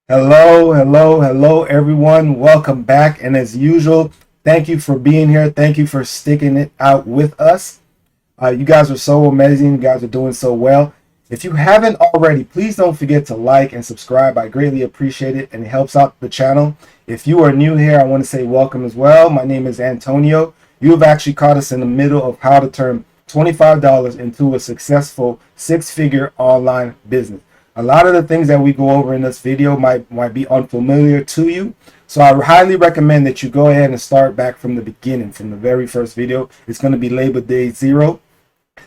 Hello, everyone. Welcome back. And as usual, thank you for being here. Thank you for sticking it out with us. You guys are so amazing. You guys are doing so well. If you haven't already, please don't forget to like and subscribe. I greatly appreciate it and it helps out the channel. If you are new here, I want to say welcome as well. My name is Antonio. You have actually caught us in the middle of how to turn $25 into a successful six-figure online business. A lot of the things that we go over in this video might be unfamiliar to you. So I highly recommend that you go ahead and start back from the beginning, from the very first video. It's going to be labeled day 0.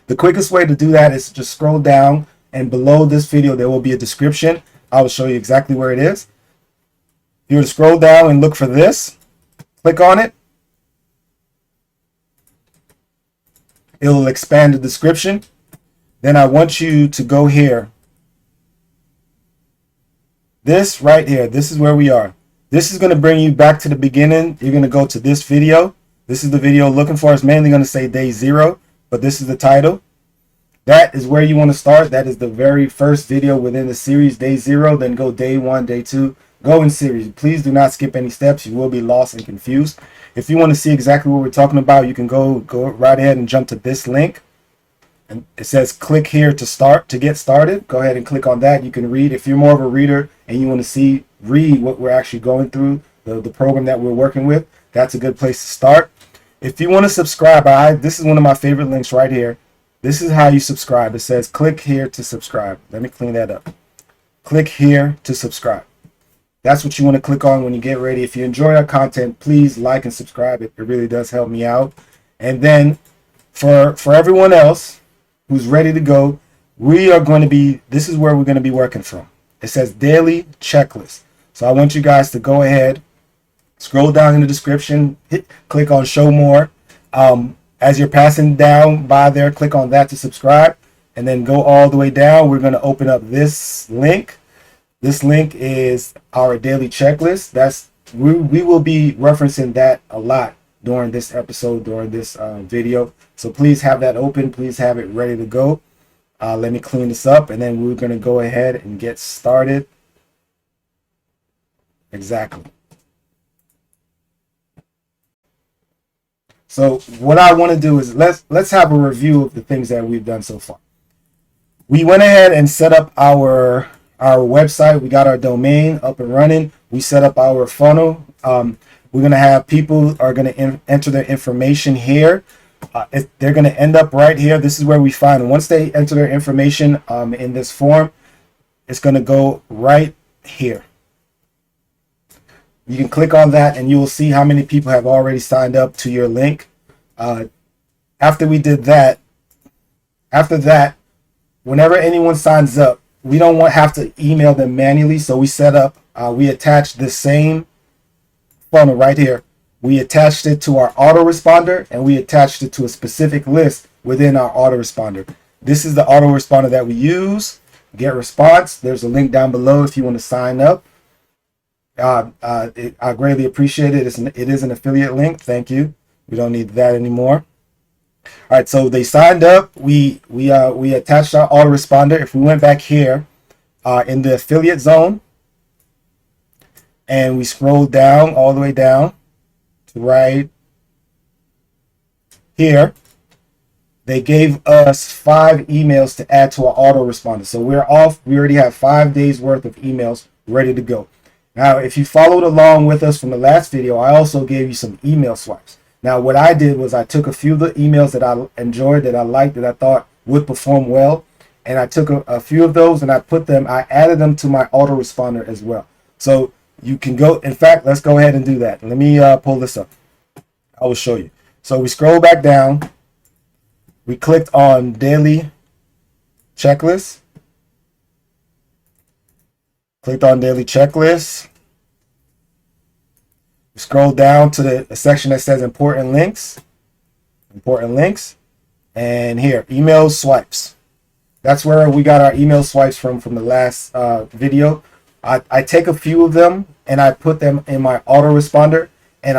The quickest way to do that is to just scroll down, and below this video there will be a description. I will show you exactly where it is. If you were to scroll down and look for this, click on it. It will expand the description. Then I want you to go here. This right here, this is where we are. This is going to bring you back to the beginning. You're going to go to this video. This is the video looking for. It's mainly going to say day 0, but this is the title. That is where you want to start. That is the very first video within the series, day 0. Then go day 1, day 2. Go in series. Please do not skip any steps. You will be lost and confused. If you want to see exactly what we're talking about, you can go right ahead and jump to this link. And it says click here to get started. Go ahead and click on that. You can read. If you're more of a reader and you want to read what we're actually going through, the program that we're working with, that's a good place to start. If you want to subscribe, this is one of my favorite links right here. This is how you subscribe. It says click here to subscribe. Let me clean that up. Click here to subscribe. That's what you want to click on when you get ready. If you enjoy our content, please like and subscribe. It really does help me out. And then for everyone else who's ready to go, this is where we're going to be working from. It says daily checklist. So I want you guys to go ahead, scroll down in the description, click on show more. As you're passing down by there, click on that to subscribe, and then go all the way down. We're going to open up this link. This link is our daily checklist. We will be referencing that a lot during this episode, during this video. So please have that open. Please have it ready to go. Let me clean this up, and then we're going to go ahead and get started. Exactly. So what I want to do is let's have a review of the things that we've done so far. We went ahead and set up our website. We got our domain up and running. We set up our funnel. We're going to have people are going to enter their information here. They're going to end up right here. This is where we find. Once they enter their information in this form, it's going to go right here. You can click on that and you will see how many people have already signed up to your link. After we did that, whenever anyone signs up, we don't have to email them manually. So we attached the same funnel right here. We attached it to our autoresponder, and we attached it to a specific list within our autoresponder. This is the autoresponder that we use. Get response. There's a link down below if you want to sign up. I greatly appreciate it. It is an affiliate link. Thank you. We don't need that anymore. All right, so they signed up. We attached our autoresponder. If we went back here in the affiliate zone and we scroll down all the way down to right here, they gave us 5 emails to add to our autoresponder. So we're off. We already have 5 days worth of emails ready to go. Now, if you followed along with us from the last video, I also gave you some email swipes. Now, what I did was I took a few of the emails that I enjoyed, that I liked, that I thought would perform well, and I took a few of those and I added them to my autoresponder as well. So you can go, in fact, let's go ahead and do that. Let me pull this up. I will show you. So we scroll back down. We clicked on daily checklist. Clicked on daily checklist. Scroll down to the section that says important links. And here, email swipes. That's where we got our email swipes from the last video. I take a few of them and I put them in my autoresponder, and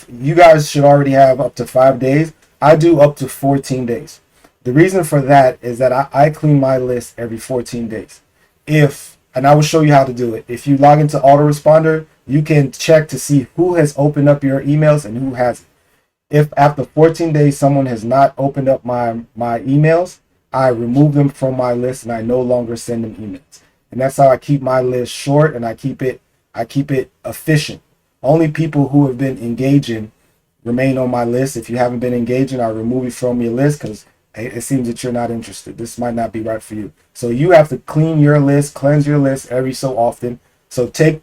you guys should already have up to 5 days. I do up to 14 days. The reason for that is that I clean my list every 14 days. If and I will show you how to do it. If you log into autoresponder, you can check to see who has opened up your emails and who hasn't. If after 14 days someone has not opened up my emails, I remove them from my list and I no longer send them emails. And that's how I keep my list short, and I keep it efficient. Only people who have been engaging remain on my list. If you haven't been engaging, I'll remove you from your list because it seems that you're not interested. This might not be right for you. So you have to cleanse your list every so often. So take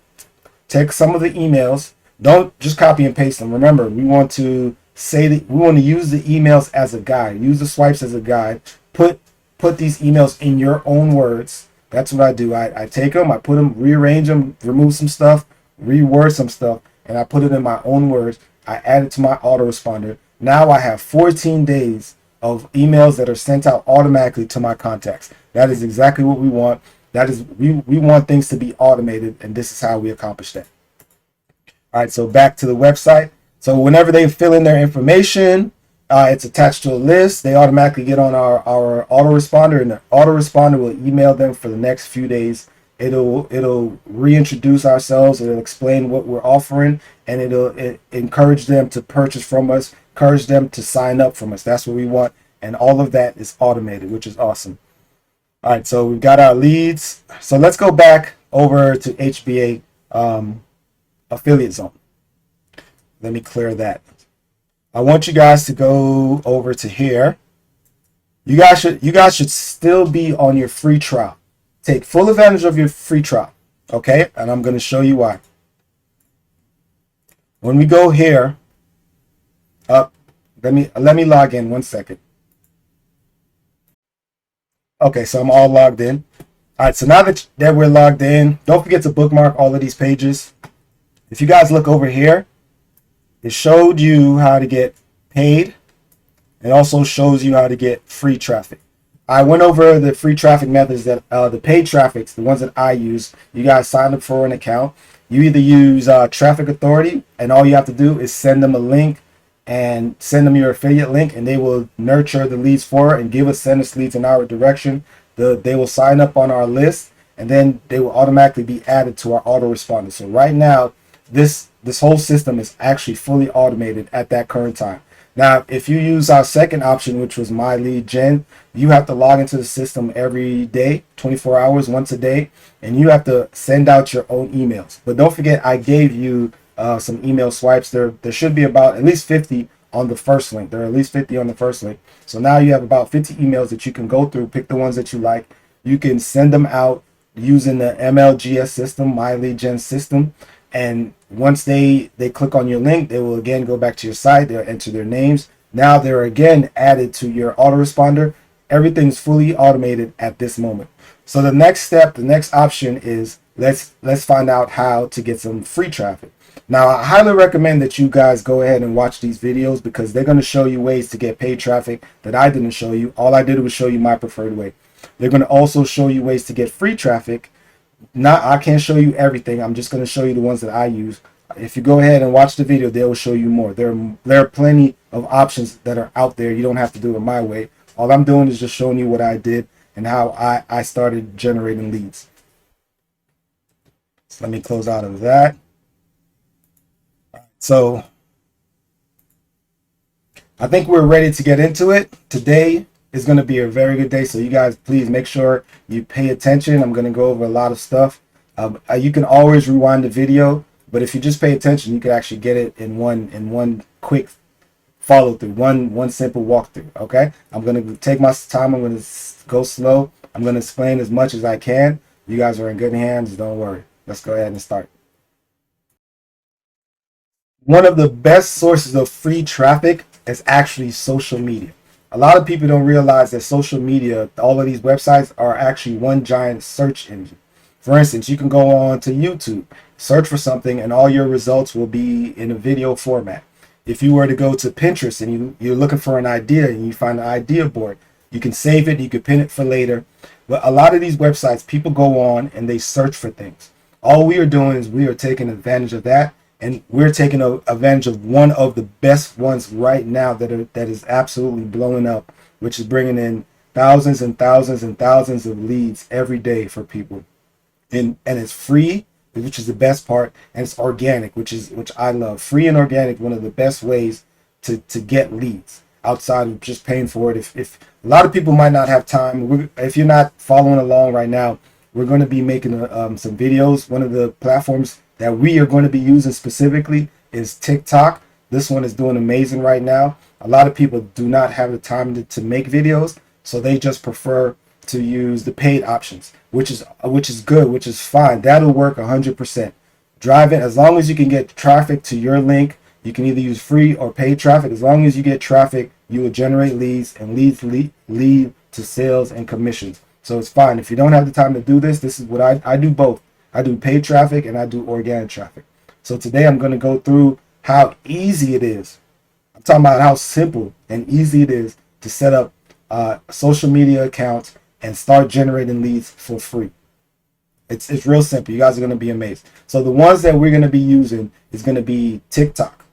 some of the emails. Don't just copy and paste them. Remember, we want to use the emails as a guide. Use the swipes as a guide. Put these emails in your own words. That's what I do. I take them, I put them, rearrange them, remove some stuff, reword some stuff, and I put it in my own words. I add it to my autoresponder. Now I have 14 days of emails that are sent out automatically to my contacts. That is exactly what we want. That is, we want things to be automated, and this is how we accomplish that. All right, so back to the website. So whenever they fill in their information, it's attached to a list. They automatically get on our autoresponder, and the autoresponder will email them for the next few days. It'll reintroduce ourselves. It'll explain what we're offering, and it'll encourage them to purchase from us, encourage them to sign up from us. That's what we want, and all of that is automated, which is awesome. All right, so we've got our leads. So let's go back over to HBA affiliate zone. Let me clear that. I want you guys to go over to here. You guys should still be on your free trial. Take full advantage of your free trial, okay? And I'm going to show you why. When we go here, let me log in 1 second. Okay, so I'm all logged in. All right, so now that we're logged in, don't forget to bookmark all of these pages. If you guys look over here, it showed you how to get paid. It also shows you how to get free traffic. I went over the free traffic methods that the paid traffics, the ones that I use. You guys sign up for an account. You either use Traffic Authority, and all you have to do is send them a link and send them your affiliate link, and they will nurture the leads for it and send us leads in our direction. They will sign up on our list, and then they will automatically be added to our autoresponder. So right now, this whole system is actually fully automated at that current time. Now, if you use our second option, which was My Lead Gen, you have to log into the system every day, 24 hours, once a day, and you have to send out your own emails. But don't forget, I gave you some email swipes. There should be about at least 50 on the first link. There are at least 50 on the first link. So now you have about 50 emails that you can go through, pick the ones that you like. You can send them out using the MLGS system, My Lead Gen system. And once they click on your link, they will again go back to your site. They'll enter their names. Now they're again added to your autoresponder. Everything's fully automated at this moment. So the next step, the next option is let's find out how to get some free traffic. Now, I highly recommend that you guys go ahead and watch these videos because they're going to show you ways to get paid traffic that I didn't show you. All I did was show you my preferred way. They're going to also show you ways to get free traffic. I can't show you everything. I'm just going to show you the ones that I use. If you go ahead and watch the video, they will show you more. There are plenty of options that are out there. You don't have to do it my way. All I'm doing is just showing you what I did and how I started generating leads. So let me close out of that. So I think we're ready to get into it. Today is going to be a very good day. So you guys, please make sure you pay attention. I'm going to go over a lot of stuff. You can always rewind the video, but if you just pay attention, you can actually get it in one quick follow through, one simple walkthrough. Okay, I'm going to take my time. I'm going to go slow. I'm going to explain as much as I can. You guys are in good hands. Don't worry. Let's go ahead and start. One of the best sources of free traffic is actually social media. A lot of people don't realize that social media, all of these websites are actually one giant search engine. For instance, you can go on to YouTube, search for something, and all your results will be in a video format. If you were to go to Pinterest and you're looking for an idea and you find an idea board, you can save it, you can pin it for later. But a lot of these websites, people go on and they search for things. All we are doing is we are taking advantage of that. And we're taking advantage of one of the best ones right now that is absolutely blowing up, which is bringing in thousands and thousands and thousands of leads every day for people. and it's free, which is the best part, and it's organic, which I love. Free and organic, one of the best ways to get leads outside of just paying for it. If a lot of people might not have time, if you're not following along right now, we're going to be making some videos. One of the platforms that we are going to be using specifically is TikTok. This one is doing amazing right now. A lot of people do not have the time to make videos, so they just prefer to use the paid options, which is good, which is fine. That'll work 100%. Drive it as long as you can get traffic to your link. You can either use free or paid traffic. As long as you get traffic, you will generate leads, and leads lead to sales and commissions. So it's fine. If you don't have the time to do this, this is what I do both. I do paid traffic and I do organic traffic. So today I'm going to go through how easy it is. I'm talking about how simple and easy it is to set up social media accounts and start generating leads for free. It's real simple. You guys are going to be amazed. So the ones that we're going to be using is going to be TikTok.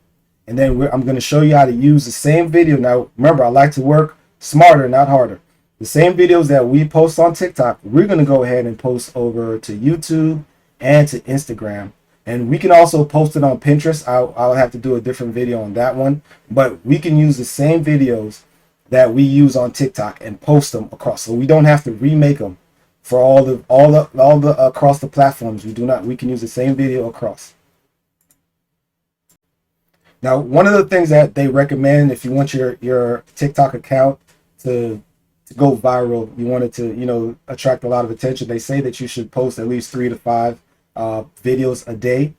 And then I'm going to show you how to use the same video. Now, remember, I like to work smarter, not harder. The same videos that we post on TikTok, we're going to go ahead and post over to YouTube and to Instagram. And we can also post it on Pinterest. I'll have to do a different video on that one. But we can use the same videos that we use on TikTok and post them across. So we don't have to remake them for all the across the platforms. We can use the same video across. Now, one of the things that they recommend if you want your TikTok account to go viral, you want it to, attract a lot of attention, they say that you should post at least 3 to 5 videos a day.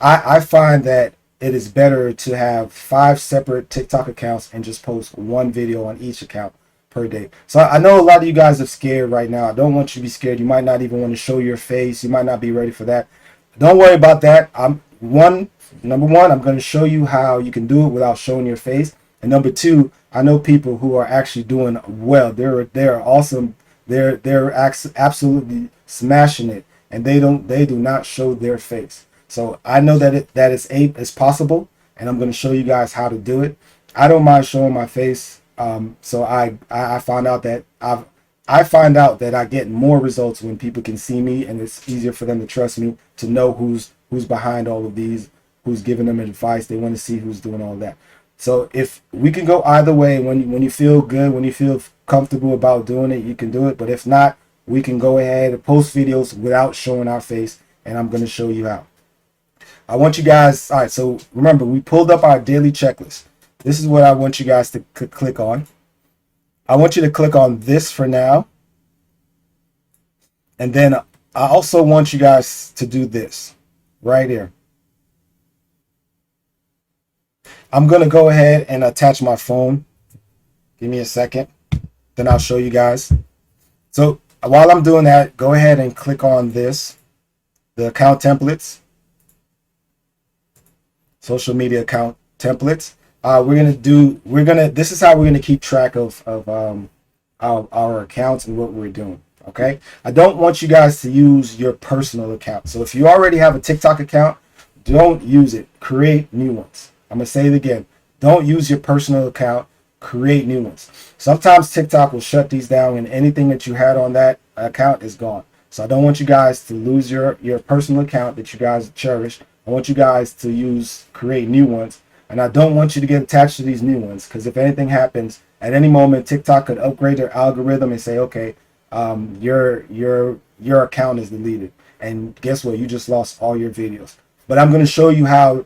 I find that it is better to have 5 separate TikTok accounts and just post 1 video on each account per day. So I know a lot of you guys are scared right now. I don't want you to be scared. You might not even want to show your face. You might not be ready for that. Don't worry about that. Number one, I'm going to show you how you can do it without showing your face. And number 2, I know people who are actually doing well. They're awesome. They're absolutely smashing it, and they do not show their face. So I know that it's possible, and I'm going to show you guys how to do it. I don't mind showing my face. So I find out that I get more results when people can see me, and it's easier for them to trust me, to know who's behind all of these, who's giving them advice. They want to see who's doing all that. So if we can go either way, when you feel good, when you feel comfortable about doing it, you can do it. But if not, we can go ahead and post videos without showing our face, and I'm going to show you how. I want you guys, all right, so remember, we pulled up our daily checklist. This is what I want you guys to click on. I want you to click on this for now. And then I also want you guys to do this right here. I'm going to go ahead and attach my phone. Give me a second. Then I'll show you guys. So while I'm doing that, go ahead and click on this, the account templates, social media account templates. This is how we're going to keep track of our accounts and what we're doing. Okay. I don't want you guys to use your personal account. So if you already have a TikTok account, don't use it. Create new ones. I'm going to say it again. Don't use your personal account. Create new ones. Sometimes TikTok will shut these down, and anything that you had on that account is gone. So I don't want you guys to lose your personal account that you guys cherish. I want you guys to create new ones. And I don't want you to get attached to these new ones, because if anything happens at any moment, TikTok could upgrade their algorithm and say, okay, your account is deleted. And guess what? You just lost all your videos. But I'm going to show you how,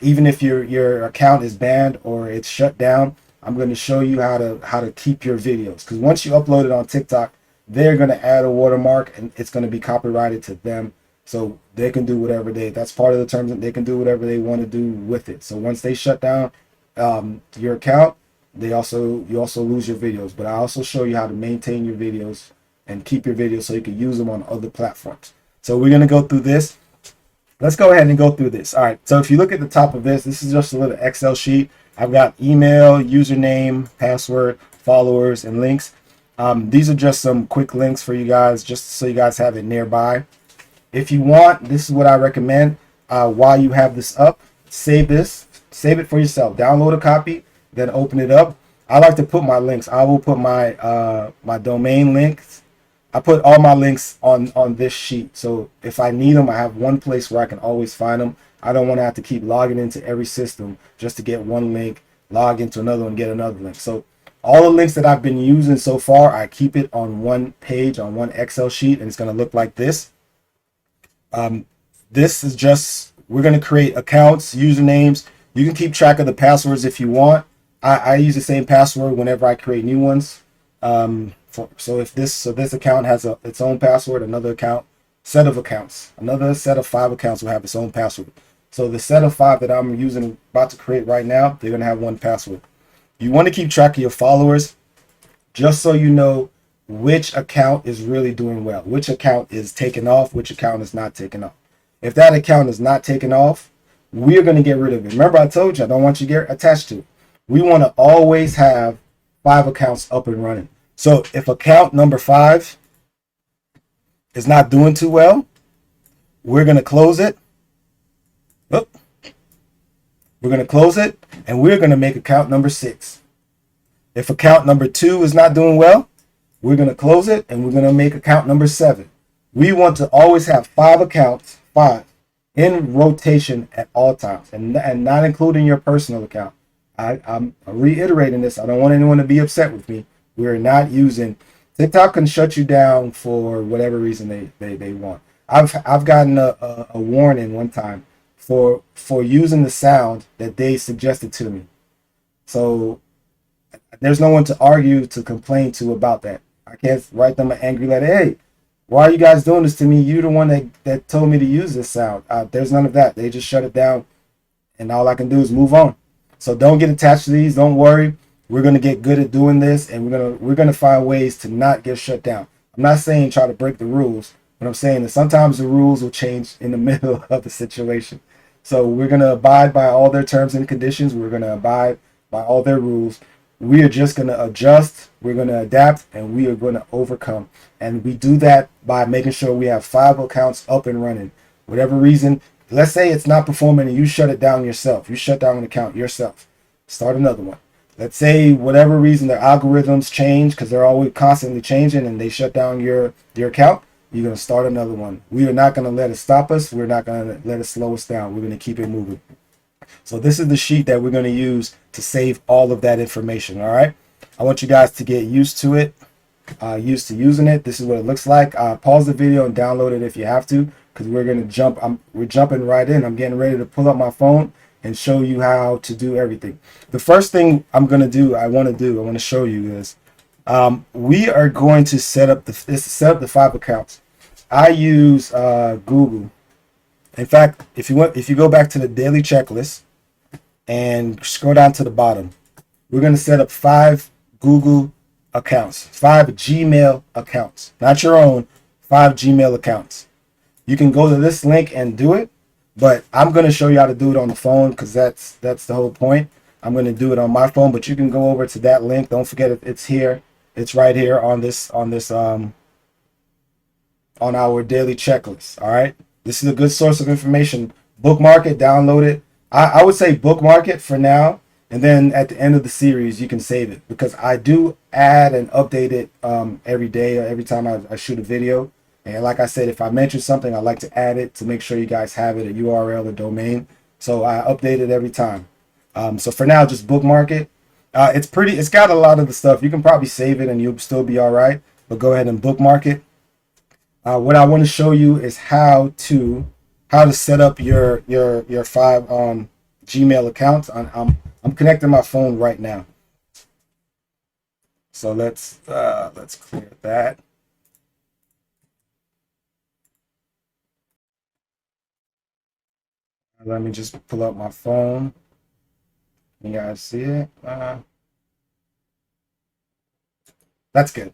even if your account is banned or it's shut down, I'm going to show you how to keep your videos. Because once you upload it on TikTok, they're going to add a watermark, and it's going to be copyrighted to them. So they can do whatever that's part of the terms, and they can do whatever they want to do with it. So once they shut down your account, you also lose your videos. But I also show you how to maintain your videos and keep your videos so you can use them on other platforms. So we're going to go through this. Let's go ahead and go through this. All right. So if you look at the top of this is just a little Excel sheet. I've got email, username, password, followers, and links. These are just some quick links for you guys, just so you guys have it nearby. If you want, this is what I recommend. While you have this up, save it for yourself. Download a copy, then open it up. I like to put my links. I will put my my domain links I put all my links on this sheet. So if I need them, I have one place where I can always find them. I don't want to have to keep logging into every system just to get one link, log into another one, get another link. So all the links that I've been using so far, I keep it on one page, on one Excel sheet, and it's going to look like this. This is just, we're going to create accounts, usernames. You can keep track of the passwords if you want. I use the same password whenever I create new ones. So this account has its own password, another set of 5 accounts will have its own password. So the set of 5 that I'm about to create right now, they're going to have one password. You want to keep track of your followers just so you know which account is really doing well, which account is taking off, which account is not taking off. If that account is not taking off, we're going to get rid of it. Remember, I told you I don't want you to get attached to it. We want to always have 5 accounts up and running. So if account number 5 is not doing too well, we're going to close it. We're going to close it, and we're going to make account number 6. If account number 2 is not doing well, we're going to close it, and we're going to make account number 7. We want to always have 5 accounts, 5, in rotation at all times, and not including your personal account. I'm reiterating this. I don't want anyone to be upset with me. We're not using TikTok. Can shut you down for whatever reason they want. I've gotten a warning one time for using the sound that they suggested to me. So there's no one to argue, to complain to about that. I can't write them an angry letter. Hey, why are you guys doing this to me? You're the one that told me to use this sound. There's none of that. They just shut it down, and all I can do is move on. So don't get attached to these. Don't worry. We're going to get good at doing this, and we're going to find ways to not get shut down. I'm not saying try to break the rules, but I'm saying that sometimes the rules will change in the middle of the situation. So we're going to abide by all their terms and conditions. We're going to abide by all their rules. We are just going to adjust. We're going to adapt, and we are going to overcome. And we do that by making sure we have 5 accounts up and running. Whatever reason, let's say it's not performing and you shut it down yourself. You shut down an account yourself. Start another one. Let's say whatever reason their algorithms change, because they're always constantly changing, and they shut down your account. You're going to start another one. We are not going to let it stop us. We're not going to let it slow us down. We're going to keep it moving. So this is the sheet that we're going to use to save all of that information. All right. I want you guys to get used to it, used to using it. This is what it looks like. Pause the video and download it if you have to, because we're going to jump. We're jumping right in. I'm getting ready to pull up my phone and show you how to do everything. The first thing I want to show you is we are going to set up the 5 accounts. I use Google. In fact, if you go back to the daily checklist and scroll down to the bottom, we're going to set up 5 Google accounts, 5 Gmail accounts, not your own, 5 Gmail accounts. You can go to this link and do it, but I'm going to show you how to do it on the phone, because that's the whole point. I'm going to do it on my phone, but you can go over to that link. Don't forget it's here. It's right here on our daily checklist. All right. This is a good source of information. Bookmark it, download it. I would say bookmark it for now, and then at the end of the series you can save it, because I do add and update it every day or every time I shoot a video. And like I said, if I mention something, I like to add it to make sure you guys have it, a URL or domain. So I update it every time. So for now, just bookmark it. It's got a lot of the stuff. You can probably save it and you'll still be all right, but go ahead and bookmark it. What I want to show you is how to set up your 5 Gmail accounts. I'm connecting my phone right now. So let's clear that. Let me just pull up my phone. You guys see it? That's good.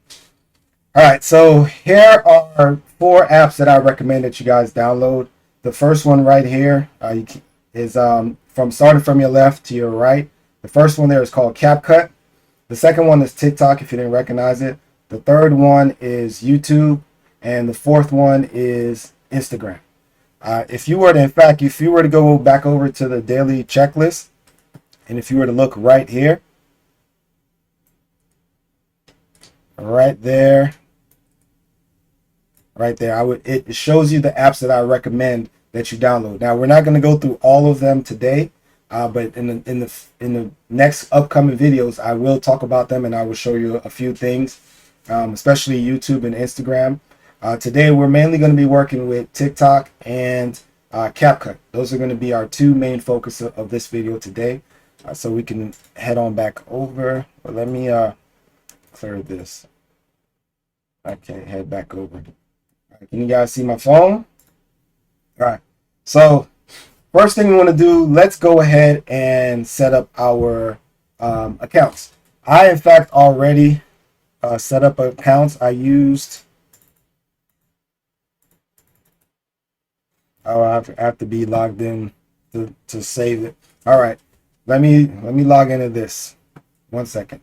All right, so here are 4 apps that I recommend that you guys download. The first one right here is from starting from your left to your right. The first one there is called CapCut. The second one is TikTok, if you didn't recognize it. The third one is YouTube, and the fourth one is Instagram. If you were to go back over to the daily checklist, and if you were to look right here, right there, right there. It shows you the apps that I recommend that you download. Now we're not going to go through all of them today, but in the next upcoming videos, I will talk about them and I will show you a few things, especially YouTube and Instagram. Today we're mainly going to be working with TikTok and CapCut. Those are going to be our two main focus of this video today. So we can head on back over. But let me clear this. Okay, head back over. All right, can you guys see my phone? All right. So first thing we want to do, let's go ahead and set up our accounts. I, in fact, already set up accounts. I used. Oh, I have to be logged in to save it. All right. Let me log into this. 1 second.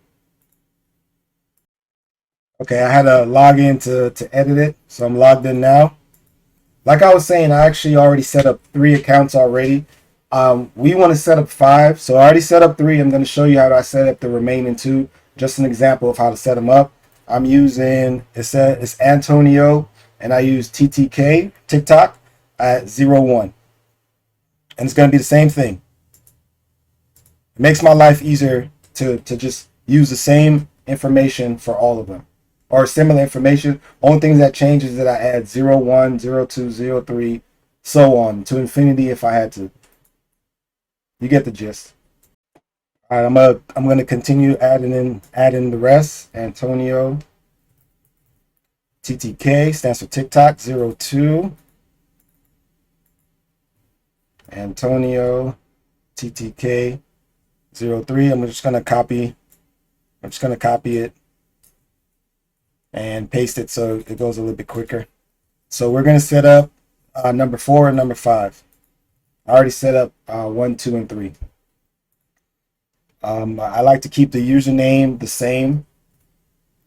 Okay, I had to log in to edit it, so I'm logged in now. Like I was saying, I actually already set up 3 accounts already. We want to set up 5, so I already set up 3. I'm going to show you how I set up the remaining 2. Just an example of how to set them up. I'm using, it's Antonio, and I use TTK, TikTok, at 01. And it's going to be the same thing. It makes my life easier to just use the same information for all of them. Or similar information. Only things that change is that I add 01, 02, 03, so on to infinity if I had to. You get the gist. All right, I'm gonna continue adding the rest. Antonio TTK stands for TikTok 02. Antonio TTK 03. I'm just gonna copy it and paste it so it goes a little bit quicker. So we're going to set up number 4 and number 5. I already set up 1, 2, and 3. I like to keep the username the same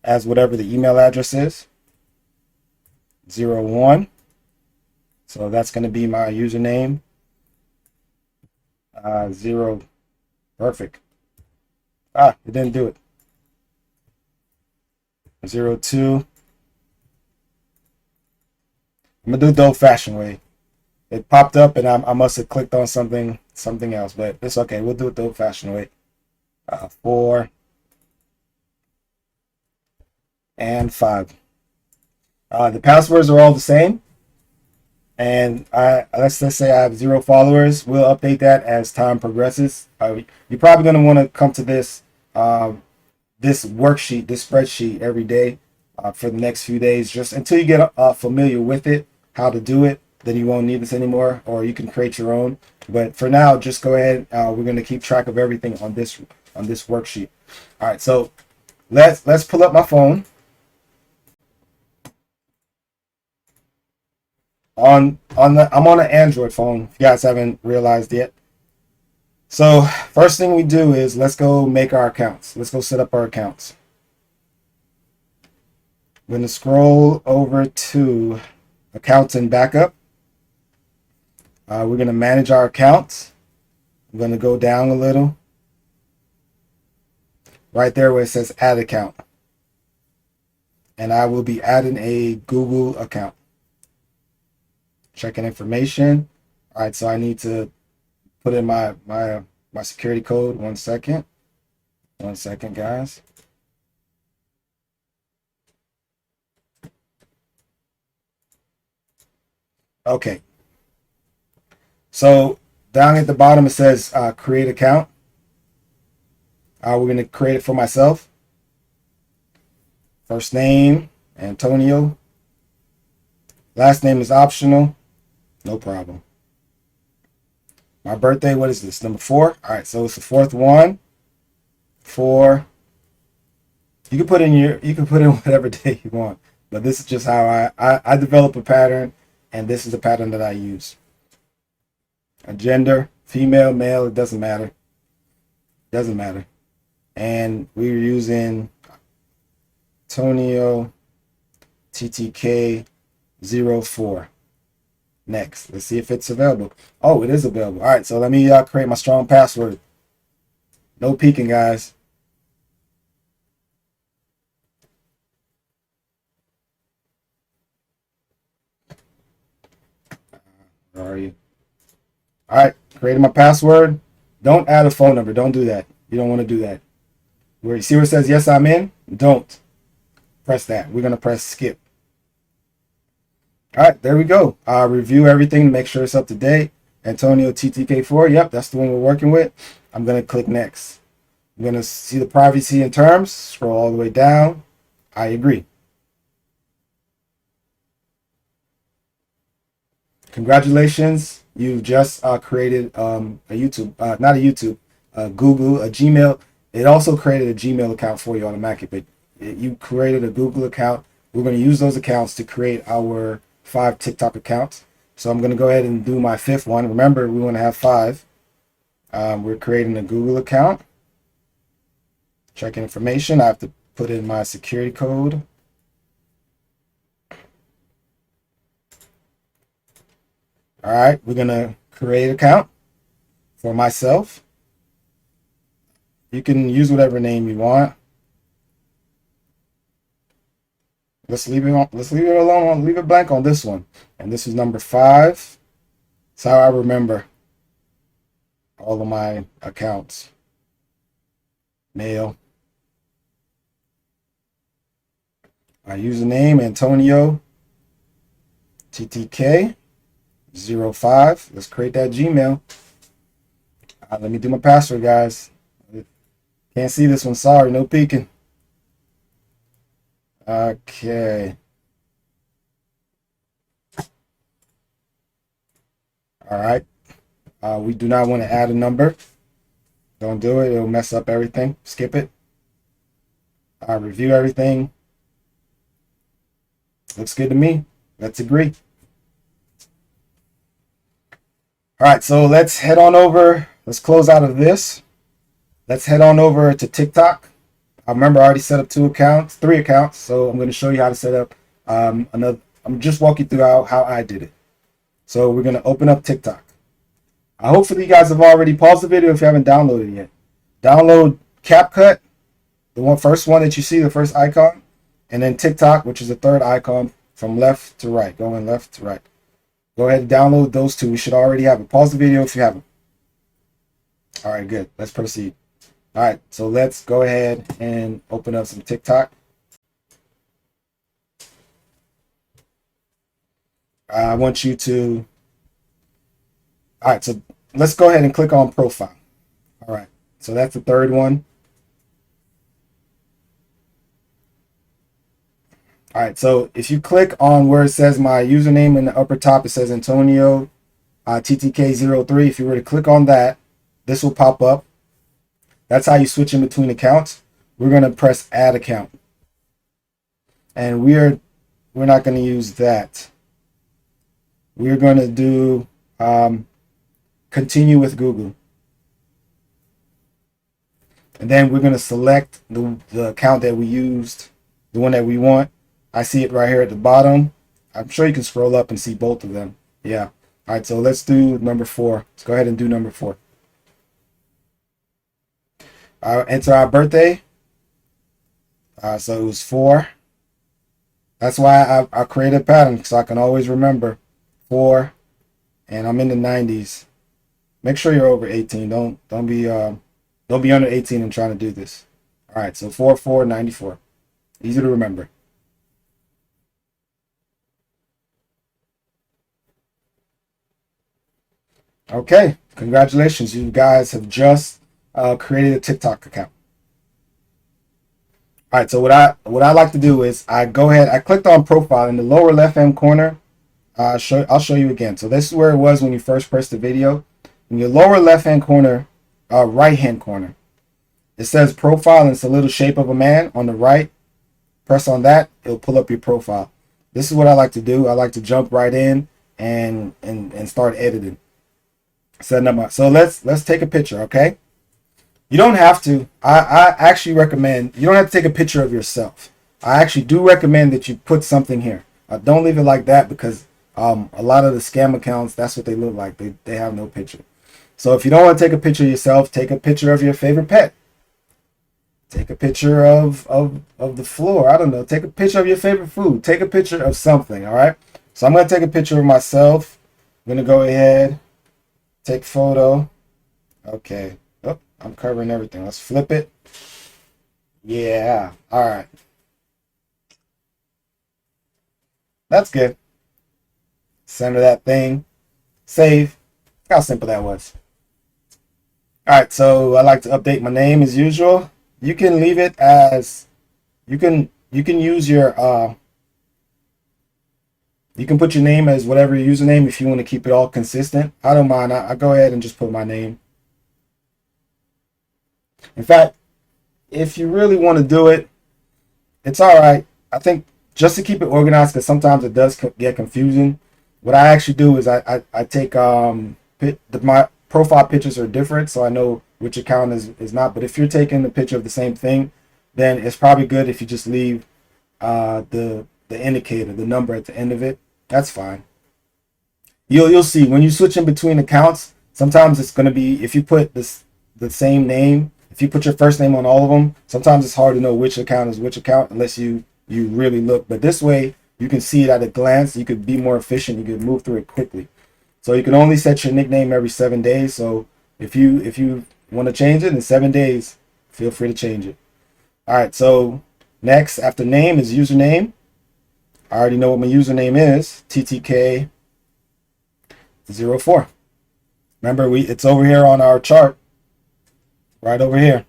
as whatever the email address is. 01. So that's going to be my username. 0. Perfect. It didn't do it. 02. I'm gonna do it the old-fashioned way. It popped up and I must have clicked on something else, but it's okay. We'll do it the old-fashioned way. 4 and 5. The passwords are all the same, and let's say I have 0 followers. We'll update that as time progresses. You're probably gonna want to come to this worksheet, this spreadsheet every day for the next few days, just until you get familiar with it, how to do it. Then you won't need this anymore, or you can create your own. But for now, just go ahead. We're going to keep track of everything on this worksheet. All right, so let's pull up my phone. I'm on an Android phone. If you guys haven't realized yet. So first thing we do is let's go make our accounts. Let's go set up our accounts. I'm going to scroll over to accounts and backup. We're going to manage our accounts. I'm going to go down a little. Right there where it says add account. And I will be adding a Google account. Checking information. All right, so I need to put in my security code. 1 second. 1 second, guys. Okay. So down at the bottom it says create account. We're going to create it for myself. First name, Antonio. Last name is optional. No problem. My birthday, what is this? Number 4. All right, so it's the 4th one. 4. You can put in whatever day you want, but this is just how I develop a pattern, and this is the pattern that I use. A gender, female, male, it doesn't matter. Doesn't matter. And we're using Antonio TTK 04. Next, let's see if it's available. Oh, it is available. All right, so let me create my strong password. No peeking, guys. are you? All right, created my password. Don't add a phone number. Don't do that. You don't want to do that. Where you see where it says yes, I'm in? Don't press that. We're going to press skip. All right, there we go. Review everything to make sure it's up to date. Antonio TTK4. Yep, that's the one we're working with. I'm going to click next. I'm going to see the privacy and terms. Scroll all the way down. I agree. Congratulations. You've just created a YouTube, not a YouTube, Google, a Gmail. It also created a Gmail account for you automatically, but you created a Google account. We're going to use those accounts to create our 5 TikTok accounts. So I'm going to go ahead and do my 5th one. Remember, we want to have 5. We're creating a Google account. Checking information. I have to put in my security code. All right, we're going to create an account for myself. You can use whatever name you want. Let's leave it alone. Leave it blank on this one. And this is number 5. That's how I remember all of my accounts. Mail. My username, Antonio TTK 05. Let's create that Gmail. Let me do my password, guys. Can't see this one. Sorry, no peeking. Okay. All right. We do not want to add a number. Don't do it. It'll mess up everything. Skip it. Review everything. Looks good to me. Let's agree. All right, so let's head on over. Let's close out of this. Let's head on over to TikTok. I remember I already set up 3 accounts. So I'm going to show you how to set up another. I'm just walking through how I did it. So we're going to open up TikTok. Hopefully you guys have already paused the video if you haven't downloaded it yet. Download CapCut, the first one that you see, the first icon, and then TikTok, which is the 3rd icon from left to right, going left to right. Go ahead and download those 2. We should already have it. Pause the video if you haven't. All right, good. Let's proceed. All right, so let's go ahead and open up some TikTok. I want you to, all right, so let's go ahead and click on profile. All right, so that's the 3rd one. All right, so if you click on where it says my username in the upper top, it says Antonio TTK03. If you were to click on that, this will pop up. That's how you switch in between accounts. We're going to press add account. And we're not going to use that. We're going to do continue with Google. And then we're going to select the account that we used, the one that we want. I see it right here at the bottom. I'm sure you can scroll up and see both of them. Yeah. All right, so let's do number 4. Let's go ahead and do number 4. Enter our birthday. So it was 4. That's why I created a pattern, so I can always remember 4. And I'm in the 90s. Make sure you're over 18. Don't be under 18 and trying to do this. All right, so 4/4/94. Easy to remember. Okay, congratulations. You guys have just created a TikTok account. All right, so what I like to do is I clicked on profile in the lower left hand corner. I'll show you again. So this is where it was when you first pressed the video. In your lower left hand corner, right hand corner, it says profile and it's a little shape of a man on the right. Press on that, it'll pull up your profile. This is what I like to do. I like to jump right in and start editing. Setting up so let's take a picture, okay? You don't have to. I actually recommend you don't have to take a picture of yourself. I actually do recommend that you put something here. Don't leave it like that because a lot of the scam accounts, that's what they look like. They have no picture. So if you don't want to take a picture of yourself, take a picture of your favorite pet. Take a picture of the floor. I don't know. Take a picture of your favorite food. Take a picture of something, all right? So I'm going to take a picture of myself. I'm gonna go ahead, take photo. Okay. Oh, I'm covering everything. Let's flip it. Yeah. All right. That's good. Center that thing. Save. Look how simple that was. All right. So I like to update my name as usual. You can leave it as you can use your you can put your name as whatever your username if you want to keep it all consistent. I don't mind. I go ahead and just put my name. In fact, if you really want to do it, it's all right. I think just to keep it organized, because sometimes it does get confusing. What I actually do is I take my profile pictures are different, so I know which account is not. But if you're taking the picture of the same thing, then it's probably good if you just leave the indicator, the number at the end of it. That's fine. You'll see when you switch in between accounts. Sometimes it's going to be, if you put the same name, if you put your first name on all of them, sometimes it's hard to know which account is which account unless you really look. But this way you can see it at a glance. You could be more efficient. You could move through it quickly. So you can only set your nickname every 7 days. So if you want to change it in 7 days, feel free to change it. All right. So next after name is username. I already know what my username is, TTK04. Remember, it's over here on our chart, right over here.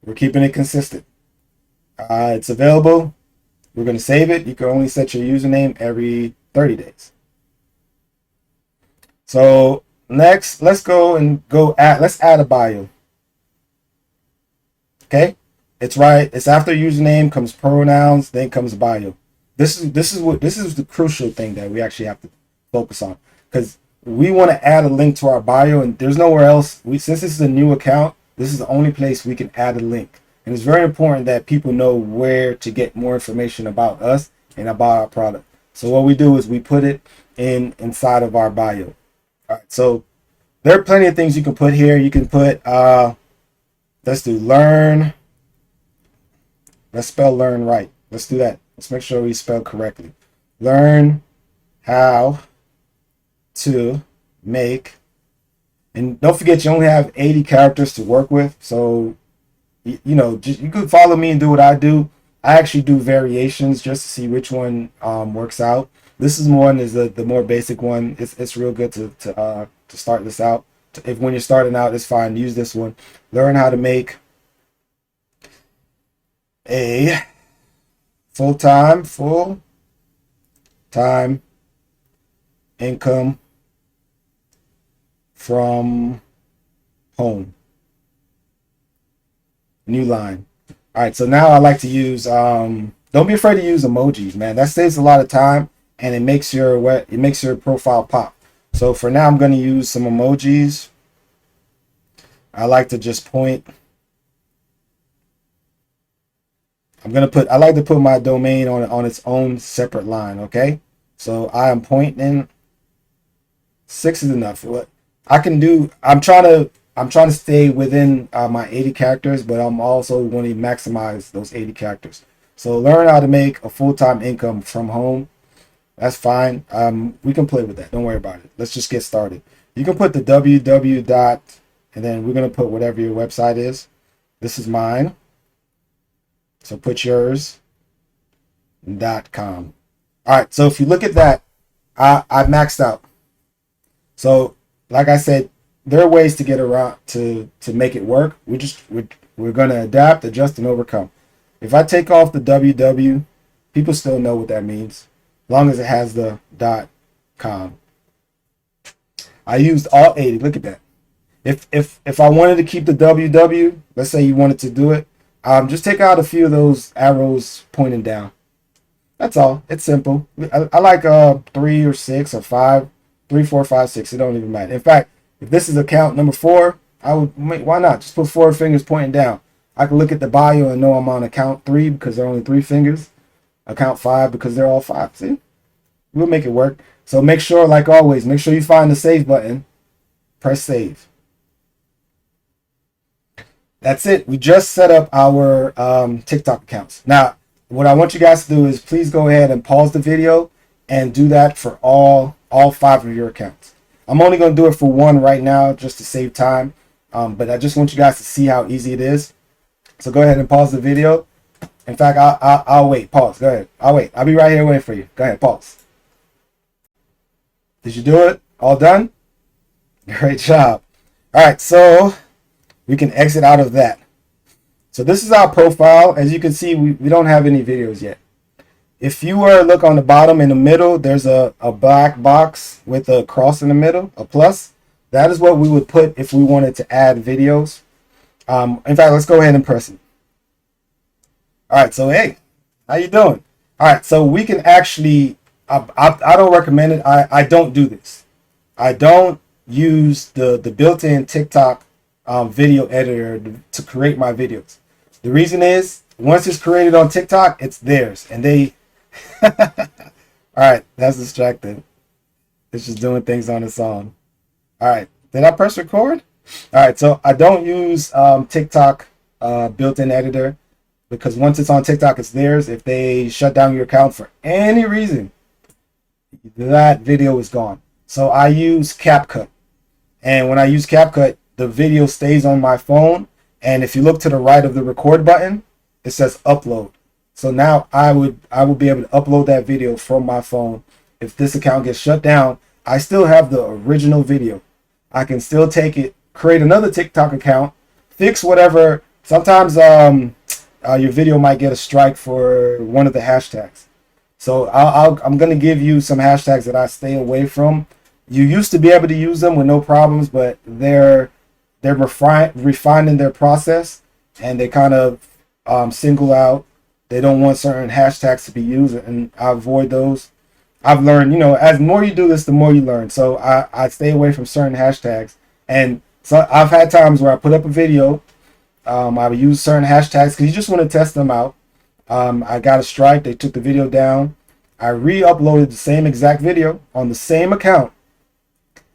We're keeping it consistent. It's available. We're going to save it. You can only set your username every 30 days. So next, let's add a bio. Okay. It's right. It's after username comes pronouns, then comes bio. This is the crucial thing that we actually have to focus on, because we want to add a link to our bio, and there's nowhere else. Since this is a new account, this is the only place we can add a link, and it's very important that people know where to get more information about us and about our product. So what we do is we put it inside of our bio. All right. So there are plenty of things you can put here. You can put let's do learn. Let's spell learn right. Let's do that. Let's make sure we spell correctly. Learn how to make, and don't forget you only have 80 characters to work with. So, you could follow me and do what I do. I actually do variations just to see which one works out. This is the more basic one. It's real good to start this out. If when you're starting out, it's fine. Use this one. Learn how to make a full-time income from home. New line. All right, so now I like to use don't be afraid to use emojis, man. That saves a lot of time and it makes your profile pop. So for now I'm going to use some emojis. I like to just point. I like to put my domain on its own separate line, okay? So I am pointing. 6 is enough. What I can do, I'm trying to stay within my 80 characters, but I'm also want to maximize those 80 characters. So learn how to make a full-time income from home. That's fine. We can play with that. Don't worry about it. Let's just get started. You can put the www dot, and then we're going to put whatever your website is. This is mine. So put yours .com. All right. So if you look at that, I maxed out. So like I said, there are ways to get around to make it work. We're going to adapt, adjust, and overcome. If I take off the www, people still know what that means, as long as it has the .com. I used all 80. Look at that. If I wanted to keep the www, let's say you wanted to do it, just take out a few of those arrows pointing down. That's all. It's simple. I like 3 or 6 or 5, 3, 4, 5, 6. It don't even matter. In fact, if this is account number 4, why not just put 4 fingers pointing down? I can look at the bio and know I'm on account 3 because there are only 3 fingers. Account 5 because they're all 5. See, we'll make it work. So make sure, like always, make sure you find the save button. Press save. That's it. We just set up our TikTok accounts. Now, what I want you guys to do is please go ahead and pause the video and do that for all 5 of your accounts. I'm only going to do it for one right now just to save time, but I just want you guys to see how easy it is. So go ahead and pause the video. In fact, I'll wait. Pause. Go ahead. I'll wait. I'll be right here waiting for you. Go ahead. Pause. Did you do it? All done? Great job. All right, so we can exit out of that. So this is our profile. As you can see, we don't have any videos yet. If you were to look on the bottom in the middle, there's a black box with a cross in the middle, a plus. That is what we would put if we wanted to add videos. In fact, let's go ahead and press it. All right, so hey, how you doing? All right, so we can actually, I don't recommend it. I don't do this. I don't use the built-in TikTok video editor to create my videos. The reason is, once it's created on TikTok, it's theirs, and they all right, that's distracting. It's just doing things on its own. All right, did I press record? All right, so I don't use TikTok built-in editor, because once it's on TikTok, it's theirs. If they shut down your account for any reason, that video is gone. So I use CapCut, and when I use CapCut, the video stays on my phone, and if you look to the right of the record button, it says upload. So now I will be able to upload that video from my phone. If this account gets shut down, I still have the original video. I can still take it, create another TikTok account, fix whatever. Sometimes your video might get a strike for one of the hashtags. So I'm going to give you some hashtags that I stay away from. You used to be able to use them with no problems, but they're refining their process, and they kind of single out. They don't want certain hashtags to be used, and I avoid those. I've learned, as more you do this, the more you learn. So I stay away from certain hashtags. And so I've had times where I put up a video, I would use certain hashtags because you just want to test them out. I got a strike. They took the video down. I re-uploaded the same exact video on the same account,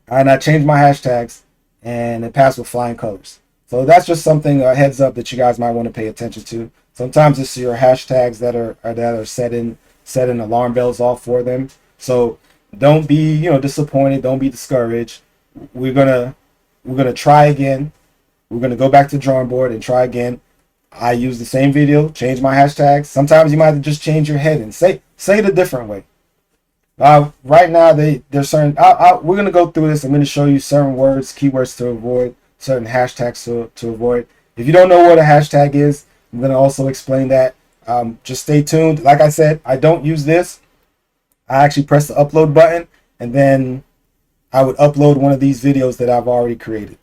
and I changed my hashtags, and it passed with flying colors. So that's just something, a heads up, that you guys might want to pay attention to. Sometimes it's your hashtags that are setting alarm bells off for them. So don't be disappointed. Don't be discouraged. We're gonna try again. We're gonna go back to the drawing board and try again. I use the same video, change my hashtags. Sometimes you might just change your head and say it a different way. Right now, there's certain. We're gonna go through this. I'm gonna show you certain words, keywords to avoid, certain hashtags to avoid. If you don't know what a hashtag is, I'm gonna also explain that. Just stay tuned. Like I said, I don't use this. I actually press the upload button, and then I would upload one of these videos that I've already created.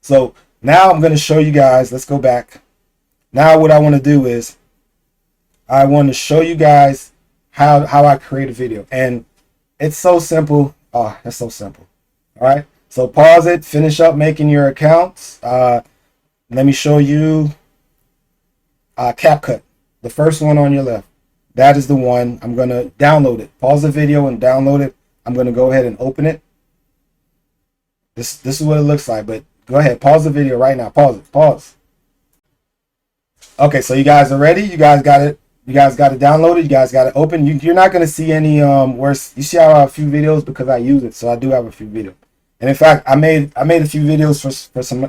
So now I'm gonna show you guys. Let's go back. Now what I want to do is I want to show you guys how I create a video, and it's so simple. Oh, that's so simple. All right, so pause it, finish up making your accounts. Let me show you CapCut, the first one on your left. That is the one. I'm gonna download it. Pause the video and download it. I'm gonna go ahead and open it. This is what it looks like, but go ahead, pause the video right now. Pause it. Pause. Okay, so you guys are ready. You guys got it. You guys got it downloaded. You guys got it open. You're not gonna see any worse. You see how I have a few videos because I use it, so I do have a few videos. And in fact, I made a few videos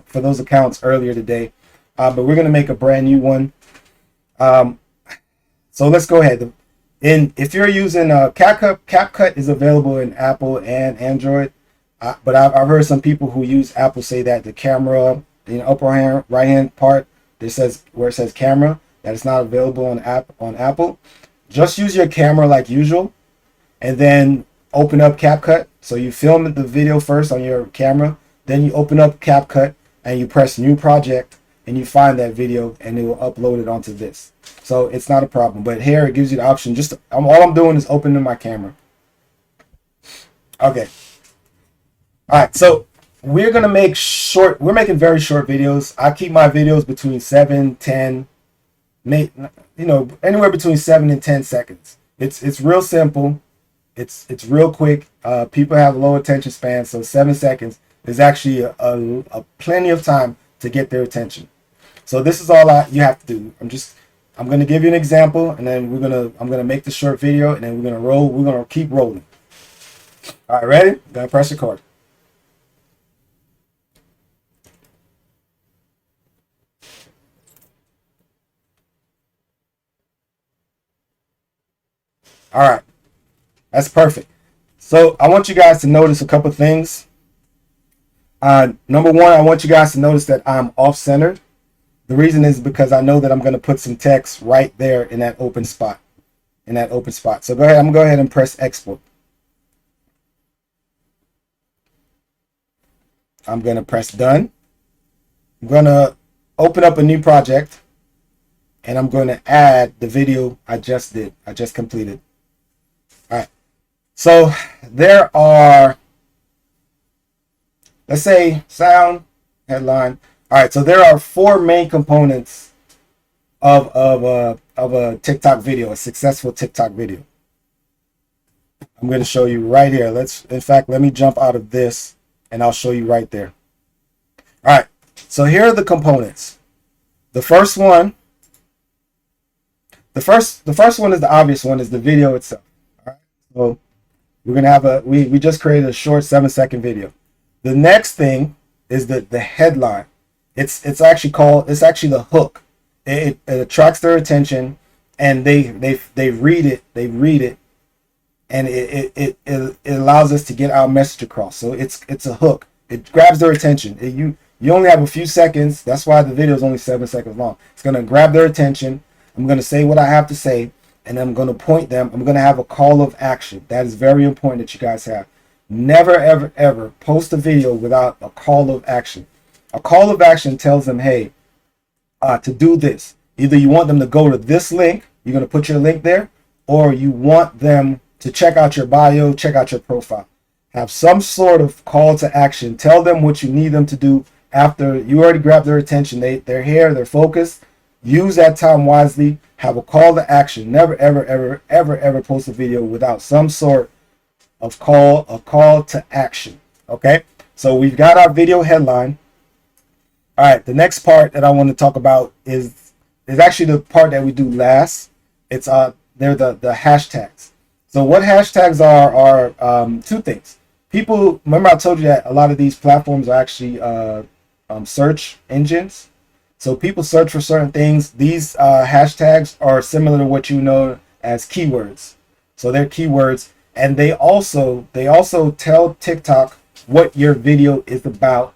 for those accounts earlier today, but we're gonna make a brand new one. So let's go ahead. And if you're using CapCut is available in Apple and Android, but I've heard some people who use Apple say that the camera in the upper right hand part, where it says camera, that it's not available on Apple. Just use your camera like usual, and then open up CapCut. So you film the video first on your camera, then you open up CapCut and you press new project, and you find that video, and it will upload it onto this. So it's not a problem. But here it gives you the option. All I'm doing is opening my camera. Okay. All right. So we're making very short videos. I keep my videos between 7, 10, anywhere between 7 and 10 seconds. It's real simple. It's real quick. People have low attention span, so 7 seconds is actually a plenty of time to get their attention. So this is all you have to do. I'm just I'm gonna give you an example, and then I'm gonna make the short video, and then we're gonna roll. We're gonna keep rolling. All right, ready? Gonna press record. All right, that's perfect. So I want you guys to notice a couple things. Number one, I want you guys to notice that I'm off-centered. The reason is because I know that I'm going to put some text right there in that open spot. So go ahead. I'm going to go ahead and press export. I'm going to press done. I'm going to open up a new project, and I'm going to add the video I just completed. All right. So there are, let's say, sound, headline. All right, so there are 4 main components of a TikTok video, a successful TikTok video. I'm going to show you right here. In fact, let me jump out of this, and I'll show you right there. All right, so here are the components. The first one is the obvious one, is the video itself. All right, so we're gonna have we just created a short 7-second video. The next thing is the headline. It's actually the hook. It attracts their attention, and they read it, and it allows us to get our message across. So it's a hook. It grabs their attention. You only have a few seconds. That's why the video is only 7 seconds long. It's gonna grab their attention. I'm gonna say what I have to say, and I'm gonna point them. I'm gonna have a call of action. That is very important that you guys have. Never ever post a video without a call of action. A call of action tells them, hey, to do this. Either you want them to go to this link, you're going to put your link there, or you want them to check out your bio, check out your profile. Have some sort of call to action. Tell them what you need them to do after you already grabbed their attention. They're here, they're focused. Use that time wisely. Have a call to action. Never, ever post a video without some sort of a call to action. Okay? So we've got our video headline. All right, the next part that I want to talk about is actually the part that we do last. It's they're the hashtags. So what hashtags are 2 things. People, remember I told you that a lot of these platforms are actually search engines. So people search for certain things. These hashtags are similar to what you know as keywords. So they're keywords, and they also tell TikTok what your video is about,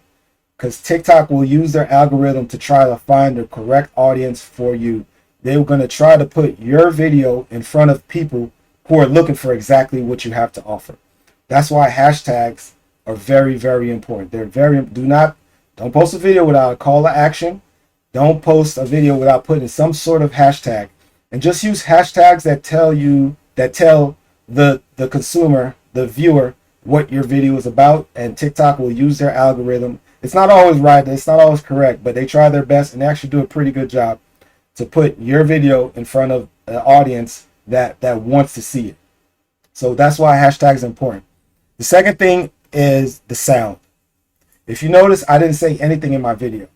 because TikTok will use their algorithm to try to find the correct audience for you. They're going to try to put your video in front of people who are looking for exactly what you have to offer. That's why hashtags are very, very important. Don't post a video without a call to action. Don't post a video without putting some sort of hashtag. And just use hashtags that tell the consumer, the viewer, what your video is about, and TikTok will use their algorithm. It's not always right, it's not always correct, but they try their best, and they actually do a pretty good job to put your video in front of an audience that wants to see it. So that's why hashtags are important. The second thing is the sound. If you notice, I didn't say anything in my video.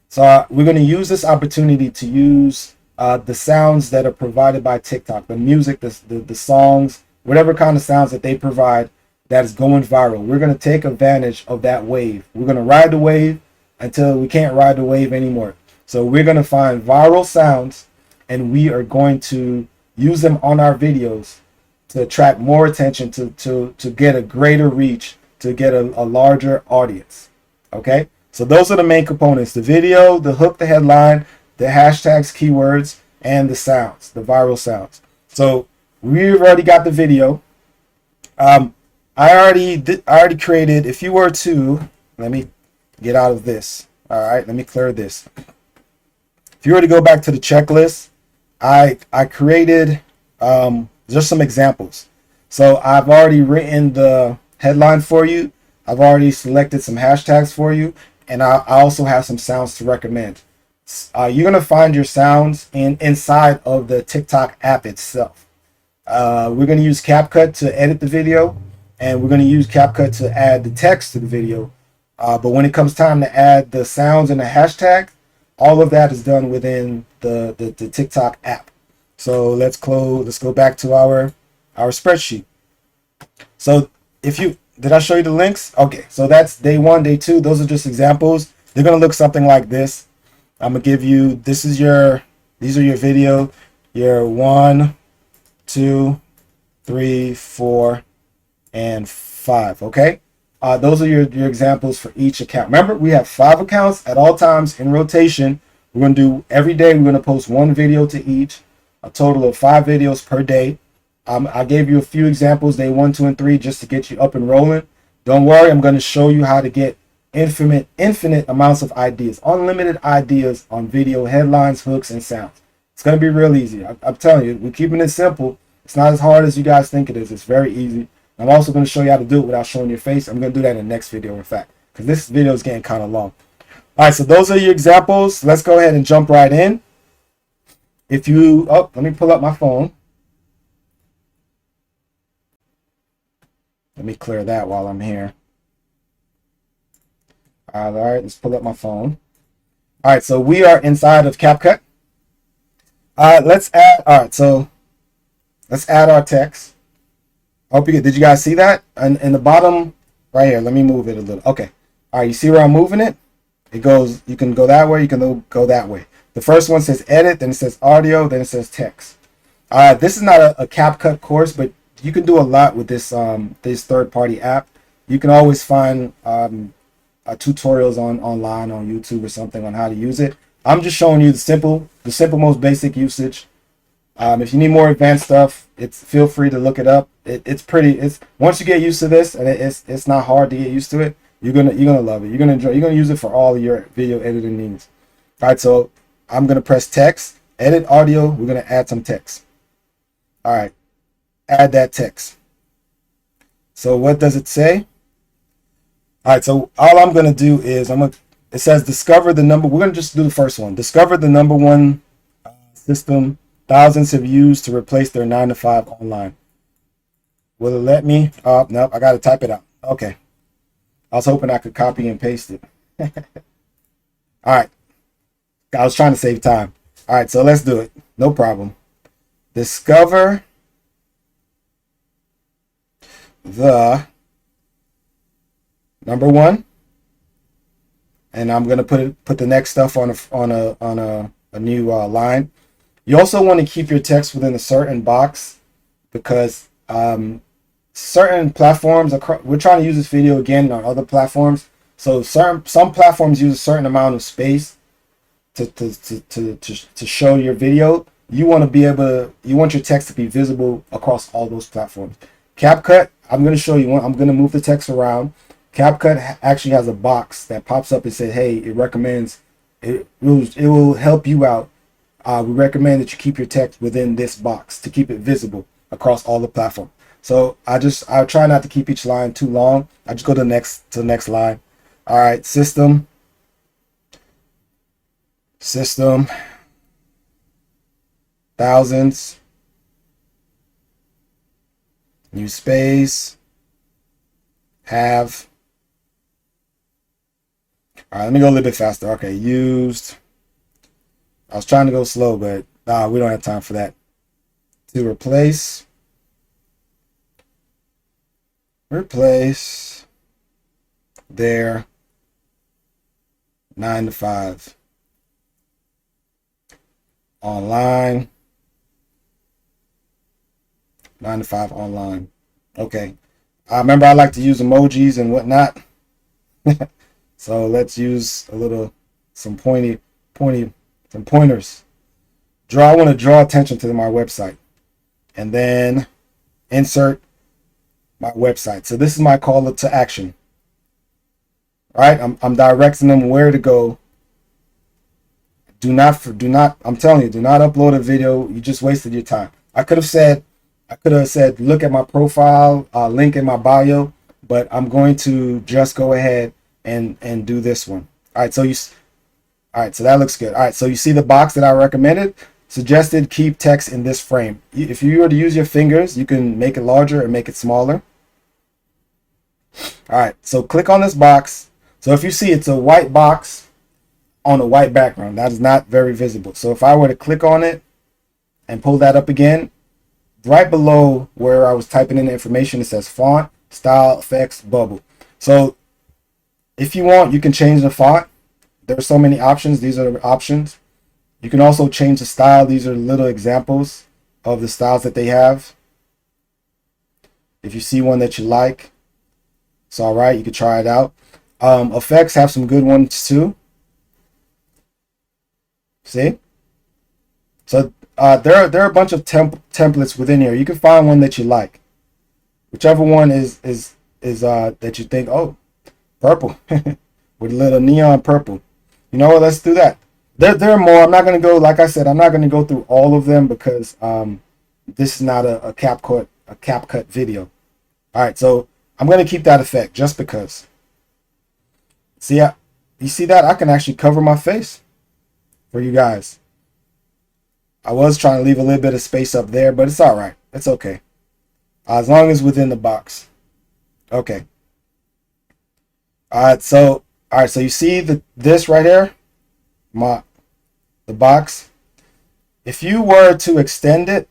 So we're going to use this opportunity to use the sounds that are provided by TikTok, the music, the songs, whatever kind of sounds that they provide that is going viral. We're going to take advantage of that wave. We're going to ride the wave until we can't ride the wave anymore. So we're going to find viral sounds, and we are going to use them on our videos to attract more attention, to get a greater reach, to get a larger audience. Okay? So those are the main components: the video, the hook, the headline, the hashtags, keywords, and the sounds, the viral sounds. So we've already got the video. I already created, if you were to, let me get out of this. All right, let me clear this. If you were to go back to the checklist, I created just some examples. So I've already written the headline for you. I've already selected some hashtags for you, and I also have some sounds to recommend. You're gonna find your sounds inside of the TikTok app itself. We're gonna use CapCut to edit the video, and we're gonna use CapCut to add the text to the video. But when it comes time to add the sounds and the hashtag, All of that is done within the TikTok app. So let's go back to our spreadsheet. So if you, did I show you the links? Okay, so that's day 1, day 2. Those are just examples. They're gonna look something like this. I'm gonna give you, these are your video, your 1, 2, 3, 4, and 5. Okay, those are your examples for each account. Remember, we have 5 accounts at all times in rotation. We're gonna do every day. We're gonna post 1 video to each, a total of 5 videos per day. I gave you a few examples, day 1, 2, and 3, just to get you up and rolling. Don't worry, I'm going to show you how to get infinite amounts of ideas, unlimited ideas on video, headlines, hooks, and sounds. It's going to be real easy. I'm telling you, we're keeping it simple. It's not as hard as you guys think it is. It's very easy. I'm also going to show you how to do it without showing your face. I'm going to do that in the next video, in fact, because this video is getting kind of long. All right, so those are your examples. Let's go ahead and jump right in. If you, let me pull up my phone. Let me clear that while I'm here. All right, let's pull up my phone. All right, so we are inside of CapCut. Let's add, all right, so let's add our text. Hope you did you guys see that? And in the bottom right here, let me move it a little. Okay. All right, you see where I'm moving it? It goes, you can go that way, you can go that way. The first one says edit, then it says audio, then it says text. This is not a CapCut course, but you can do a lot with this third-party app. You can always find tutorials online on YouTube or something on how to use it. I'm just showing you the simple, most basic usage. If you need more advanced stuff, feel free to look it up. It's once you get used to this, and it's not hard to get used to it, you're gonna love it. You're gonna enjoy. You're gonna use it for all your video editing needs. All right, so I'm gonna press text, edit audio. We're gonna add some text. All right, add that text. So what does it say? All right, so all I'm gonna do is it says discover the number. We're gonna just do the first one. Discover the number one system thousands have used to replace their 9-to-5 online. Will it let me? Nope, I gotta type it out. Okay. I was hoping I could copy and paste it. All right. I was trying to save time. All right, so let's do it. No problem. Discover the number one, and I'm gonna put the next stuff on a new line. You also want to keep your text within a certain box because certain platforms, we're trying to use this video again on other platforms. So some platforms use a certain amount of space to show your video. You want your text to be visible across all those platforms. CapCut, I'm going to show you one. I'm going to move the text around. CapCut actually has a box that pops up and says, hey, it recommends, it will help you out. We recommend that you keep your text within this box to keep it visible across all the platforms. So I try not to keep each line too long. I just go to the next line. All right, system, thousands, new space, have. All right, let me go a little bit faster. Okay, used. I was trying to go slow, but we don't have time for that. To replace their 9-to-5 online. 9-to-5 online. Okay. I remember I like to use emojis and whatnot. So let's use some pointers. I want to draw attention to my website, and then insert my website. So this is my call to action. All right, I'm directing them where to go. Do not. I'm telling you, do not upload a video. You just wasted your time. I could have said, look at my profile, link in my bio, but I'm going to just go ahead and do this one. All right, so that looks good. All right, so you see the box that I recommended? Suggested keep text in this frame. If you were to use your fingers, you can make it larger or make it smaller. All right, so click on this box. So if you see it's a white box, on a white background. That is not very visible. So if I were to click on it and pull that up again, right below where I was typing in the information, it says font, style, effects, bubble. So if you want, you can change the font. There are so many options. These are the options. You can also change the style. These are little examples of the styles that they have. If you see one that you like, it's all right. You can try it out. Effects have some good ones too. See? So there are a bunch of templates within here. You can find one that you like. Whichever one is that you think, oh, purple with a little neon purple. You know what? Let's do that. There are more. I'm not going to go, like I said, I'm not going to go through all of them because this is not a CapCut video. All right, so I'm going to keep that effect just because. See, you see that? I can actually cover my face for you guys. I was trying to leave a little bit of space up there, but it's all right. It's okay. As long as within the box. Okay. All right, so you see this right here? The box. If you were to extend it,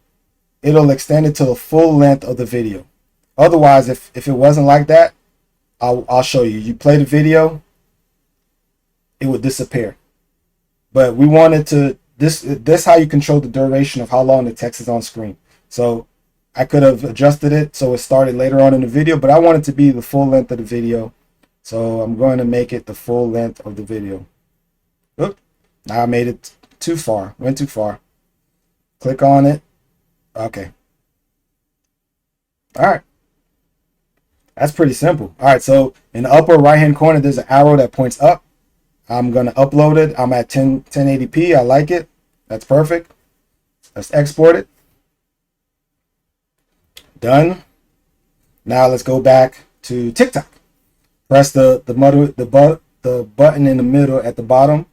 it'll extend it to the full length of the video. Otherwise, if it wasn't like that, I'll show you. You play the video, it would disappear. But we wanted to this how you control the duration of how long the text is on screen. So I could have adjusted it so it started later on in the video, but I want it to be the full length of the video. So I'm going to make it the full length of the video. Oop, now I made it too far, went too far. Click on it. Okay. All right. That's pretty simple. All right, so in the upper right hand corner, there's an arrow that points up. I'm going to upload it. I'm at 1080p. I like it. That's perfect. Let's export it. Done. Now let's go back to TikTok. Press the button in the middle at the bottom,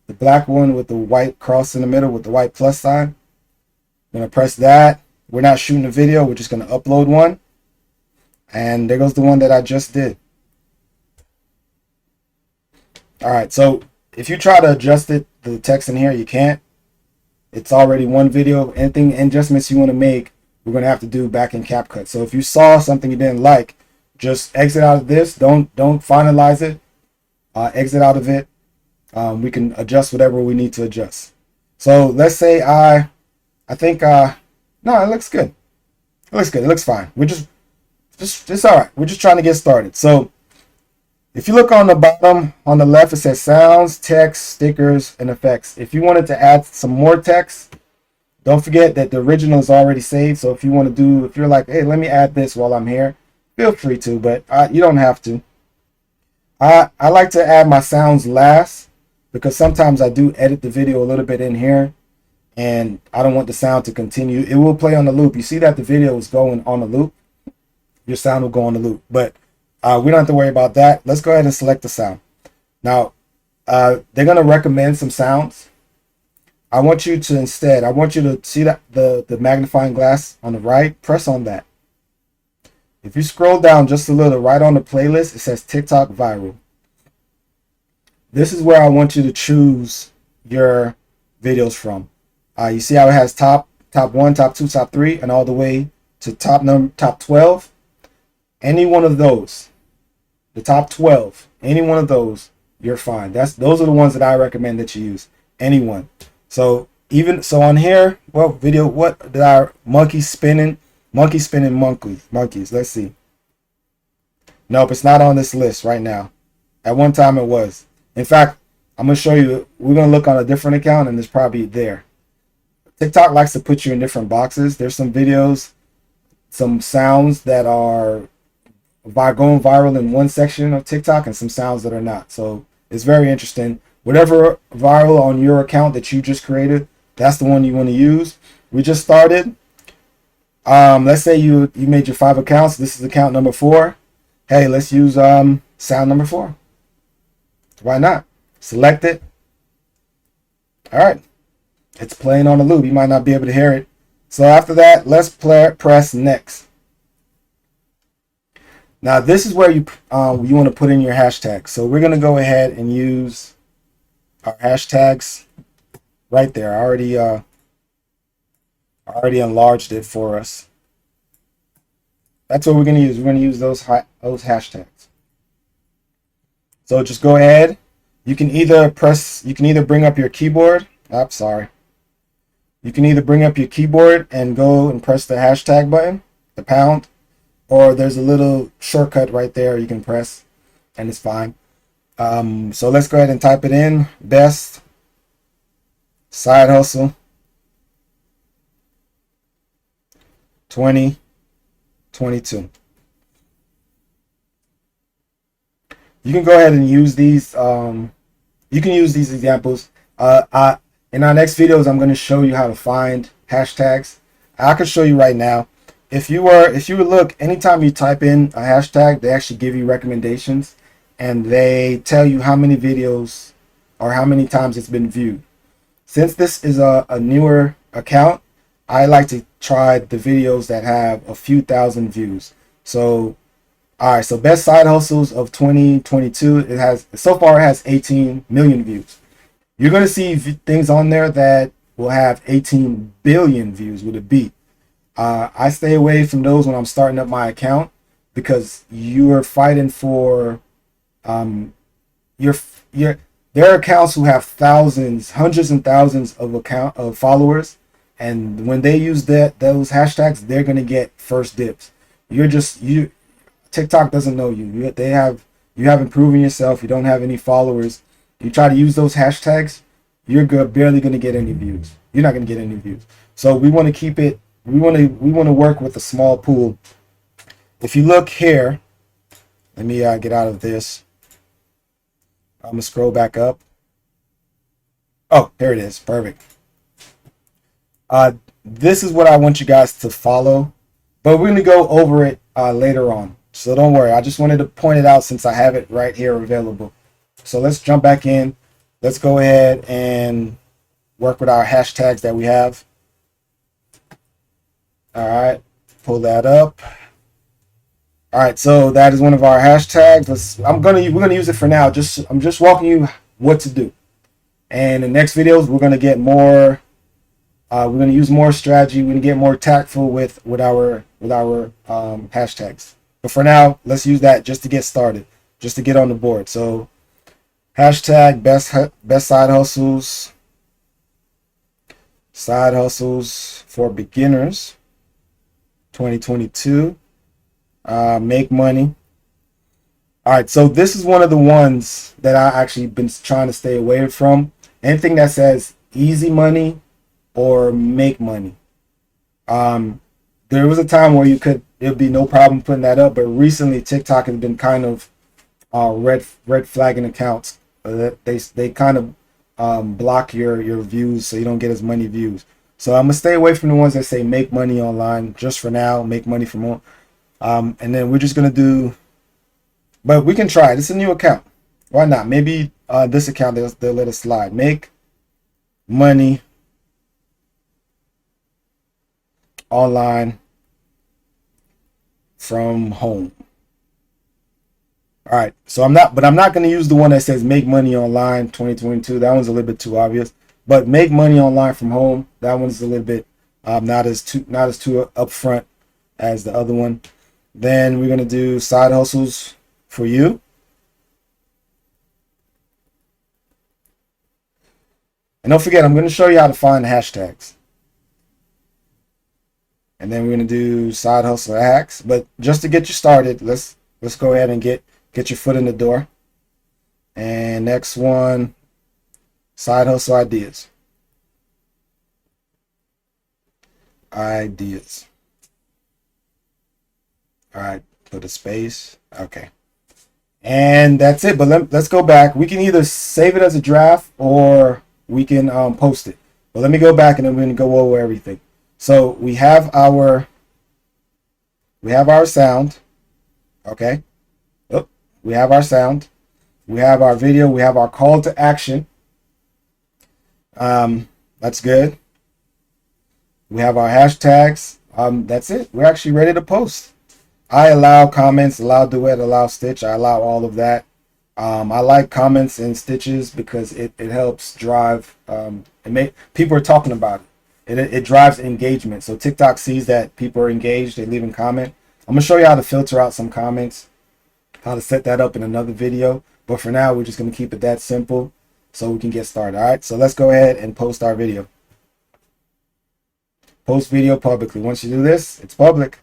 the black one with the white cross in the middle with the white plus sign. I'm going to press that. We're not shooting a video. We're just going to upload one. And there goes the one that I just did. All right, so if you try to adjust it, the text in here, you can't. It's already one video. Anything adjustments you want to make, we're going to have to do back in CapCut. So if you saw something you didn't like, just exit out of this. Don't finalize it. Exit out of it. We can adjust whatever we need to adjust. So let's say I think no, it looks good. It looks good. It looks fine. We're just all right. We're just trying to get started. So if you look on the bottom, on the left, it says sounds, text, stickers, and effects. If you wanted to add some more text, don't forget that the original is already saved. So if you want to do, if you're like, hey, let me add this while I'm here, feel free to, but you don't have to. I like to add my sounds last because sometimes I do edit the video a little bit in here and I don't want the sound to continue. It will play on the loop. You see that the video is going on a loop. Your sound will go on the loop, but we don't have to worry about that. Let's go ahead and select the sound. Now, they're going to recommend some sounds. I want you to see that the magnifying glass on the right, press on that. If you scroll down just a little, right on the playlist, it says TikTok viral. This is where I want you to choose your videos from. You see how it has top 1, top 2, top 3, and all the way to top 12. Any one of those, the top 12, any one of those, you're fine. Those are the ones that I recommend that you use. Anyone. So on here, well, video, what did I monkeys spinning monkeys. Let's see. Nope, it's not on this list right now. At one time it was. In fact, I'm gonna show you. We're gonna look on a different account, and it's probably there. TikTok likes to put you in different boxes. There's some videos, some sounds that are going viral in one section of TikTok and some sounds that are not. So it's very interesting. Whatever viral on your account that you just created, that's the one you want to use. We just started. Let's say you made your 5 accounts. This is account number 4. Hey, let's use sound number 4. Why not? Select it. All right. It's playing on the loop. You might not be able to hear it. So after that, let's press next. Now this is where you want to put in your hashtag. So we're going to go ahead and use our hashtags right there. I already enlarged it for us. That's what we're gonna use. We're gonna use those hashtags. So just go ahead. You can either bring up your keyboard. Sorry. You can either bring up your keyboard and go and press the hashtag button, the pound, or there's a little shortcut right there you can press, and it's fine. So let's go ahead and type it in. Best side hustle 2022. You can go ahead and use these. You can use these examples. In our next videos, I'm going to show you how to find hashtags. I can show you right now. If you look, anytime you type in a hashtag, they actually give you recommendations, and they tell you how many videos or how many times it's been viewed. Since this is a newer account, I like to try the videos that have a few thousand views. So, all right, so best side hustles of 2022, so far it has 18 million views. You're going to see things on there that will have 18 billion views with a B. I stay away from those when I'm starting up my account, because you're fighting for there are accounts who have thousands, hundreds and thousands of followers, and when they use those hashtags, they're going to get first dibs. TikTok doesn't know you. You haven't proven yourself. You don't have any followers. You try to use those hashtags, you're barely going to get any views. You're not going to get any views. So we want to keep it. We want to work with a small pool. If you look here, let me get out of this. I'm gonna scroll back up. Oh, there it is. Perfect. This is what I want you guys to follow, but we're gonna go over it later on. So don't worry. I just wanted to point it out since I have it right here available. So let's jump back in. Let's go ahead and work with our hashtags that we have. All right, pull that up. All right, so that is one of our hashtags. We're gonna use it for now. I'm just walking you what to do. And in the next videos, we're gonna get more. We're gonna use more strategy. We're gonna get more tactful with our hashtags. But for now, let's use that just to get started, just to get on the board. So, hashtag best side hustles for beginners 2022. Make money. All right, so this is one of the ones that I actually been trying to stay away from. Anything that says easy money or make money. There was a time where it'd be no problem putting that up, but recently TikTok has been kind of red flagging accounts. They kind of block your views, so you don't get as many views. So I'm gonna stay away from the ones that say make money online just for now. Make money from home. And then we're just gonna do, but we can try it. It's a new account. Why not? Maybe this account they'll let us slide. Make money online from home. All right. So I'm not going to use the one that says make money online 2022. That one's a little bit too obvious. But make money online from home. That one's a little bit not as too upfront as the other one. Then we're going to do side hustles for you. And don't forget, I'm going to show you how to find hashtags. And then we're going to do side hustle hacks. But just to get you started, let's go ahead and get your foot in the door. And next one, side hustle ideas. Ideas. All right, put a space. Okay. And that's it. But let's go back. We can either save it as a draft or we can post it. But let me go back and then we're going to go over everything. So we have our sound. Okay. Oh, we have our sound. We have our video. We have our call to action. That's good. We have our hashtags. That's it. We're actually ready to post. I allow comments, allow duet, allow stitch. I allow all of that. I like comments and stitches because it helps drive. People are talking about it. It drives engagement. So TikTok sees that people are engaged. They leave a comment. I'm gonna show you how to filter out some comments, how to set that up in another video. But for now, we're just gonna keep it that simple so we can get started. All right. So let's go ahead and post our video. Post video publicly. Once you do this, it's public.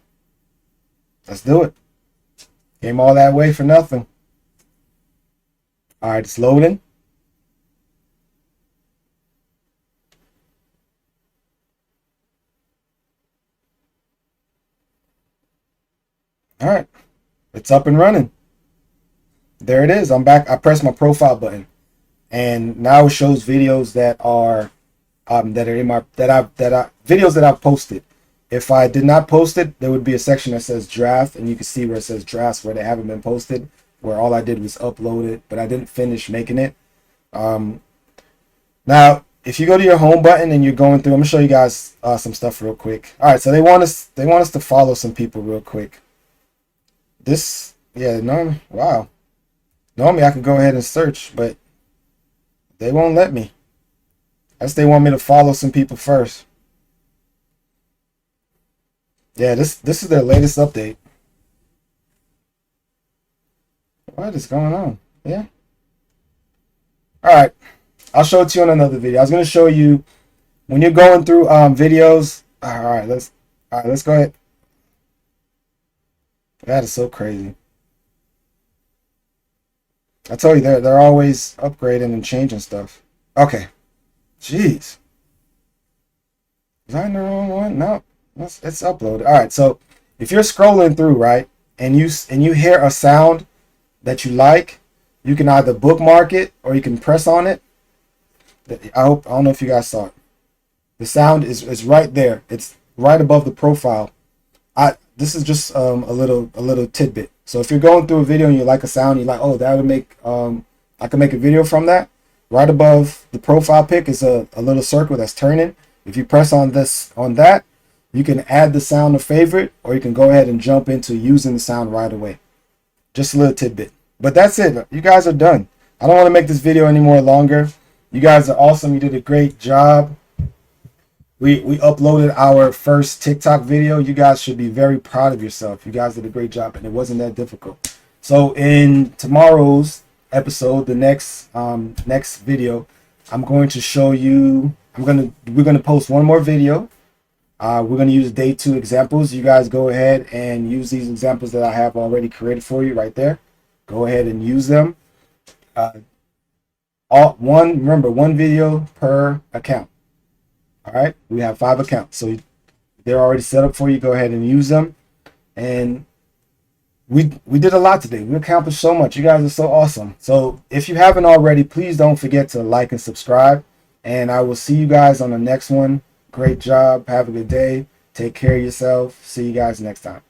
Let's do it. Came all that way for nothing. All right, it's loading. All right, it's up and running. There it is. I'm back. I pressed my profile button, and now it shows videos that are in my videos that I've posted. If I did not post it, there would be a section that says draft, and you can see where it says drafts where they haven't been posted, where all I did was upload it, but I didn't finish making it. Now, if you go to your home button and you're going through, I'm gonna show you guys some stuff real quick. All right, so they want us to follow some people real quick. Wow. Normally I could go ahead and search, but they won't let me. I guess they want me to follow some people first. Yeah, this is their latest update. What is going on? Yeah. All right. I'll show it to you in another video. I was going to show you when you're going through videos. All right, let's go ahead. That is so crazy. I told you they're always upgrading and changing stuff. Okay. Jeez. Was I in the wrong one? No. It's uploaded. All right, so if you're scrolling through, right, and you hear a sound that you like, you can either bookmark it or you can press on it. I don't know if you guys saw it. The sound is right there. It's right above the profile. This is just a little tidbit. So if you're going through a video and you like a sound, you're like, oh, that would make I can make a video from that. Right above the profile pic is a little circle that's turning. If you press on that, you can add the sound to favorite, or you can go ahead and jump into using the sound right away. Just a little tidbit. But that's it. You guys are done. I don't want to make this video any more longer. You guys are awesome. You did a great job. We uploaded our first TikTok video. You guys should be very proud of yourself. You guys did a great job, and it wasn't that difficult. So in tomorrow's episode, the next video, I'm going to show you. We're gonna post one more video. We're going to use day 2 examples. You guys go ahead and use these examples that I have already created for you right there. Go ahead and use them. Remember, one video per account. All right, we have 5 accounts, so they're already set up for you. Go ahead and use them. And we did a lot today. We accomplished so much. You guys are so awesome. So if you haven't already, please don't forget to like and subscribe. And I will see you guys on the next one. Great job. Have a good day. Take care of yourself. See you guys next time.